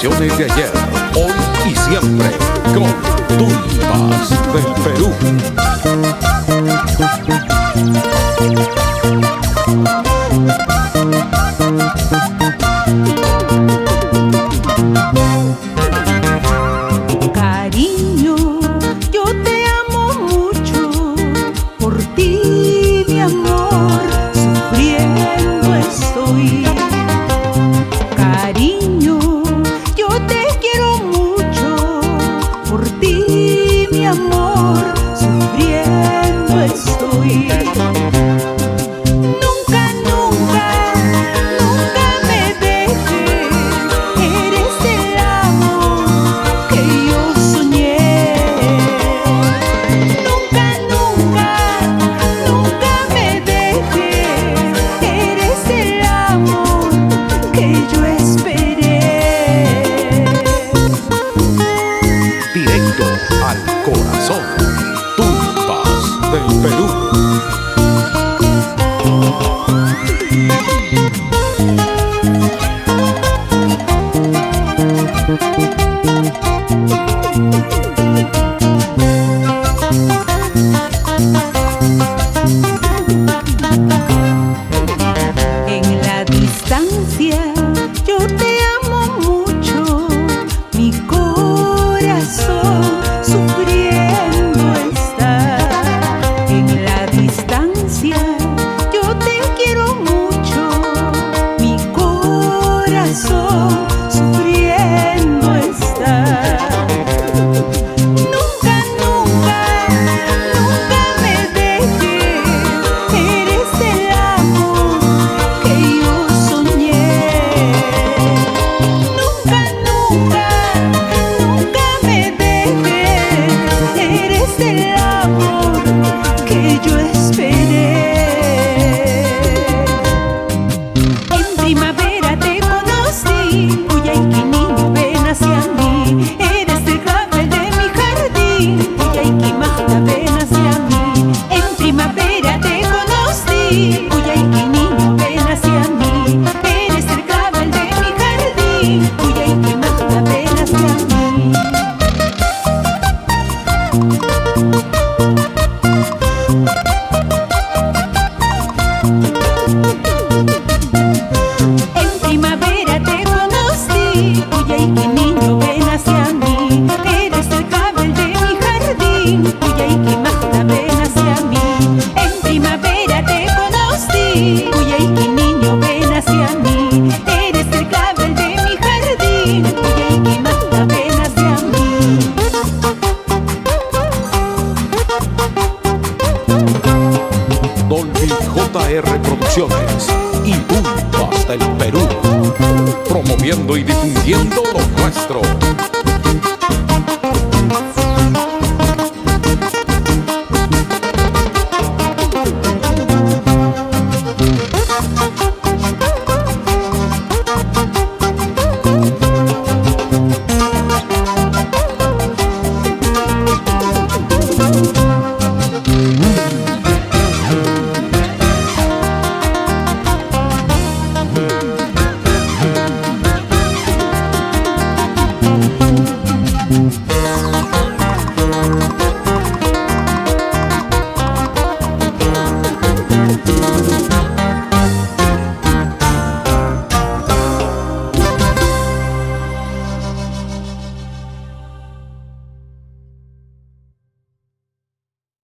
canciones de ayer, hoy y siempre, con Tumbas del Perú. Cariño, yo te amo mucho, por ti, mi amor, sufriendo estoy. Cariño, yo te quiero mucho, por ti, mi amor, sufriendo estoy. Nunca, nunca, nunca me dejes, eres el amor que yo soñé. Nunca, nunca, nunca me dejes, eres el amor que yo esperé. Directo al corazón, Tumbas del Perú. En la distancia yo te amo mucho, mi corazón sufriendo está. En la distancia yo te quiero mucho, mi corazón sufriendo está. Nunca, nunca, nunca me dejes, eres el amor que yo soñé. Nunca, nunca, nunca me dejes, eres el amor que yo esperé. En primavera te conocí, Puyayqui niño ven hacia mí, eres el clavel de mi jardín, Puyayqui magda ven hacia mí. En primavera te conocí, Puyayqui niño ven hacia mí, eres el clavel de mi jardín, Puyayqui magda ven hacia mí. En primavera te conocí, Puyayqui niño ven hacia mí, eres el clavel de mi jardín, Puyayqui magda ven hacia mí. En primavera te conocí, Puyayqui niño ven hacia mí, eres el clavel de mi jardín, Puyayqui magda ven hacia mí. Dolby JR Producciones y Tumbas del Perú, promoviendo y difundiendo lo nuestro.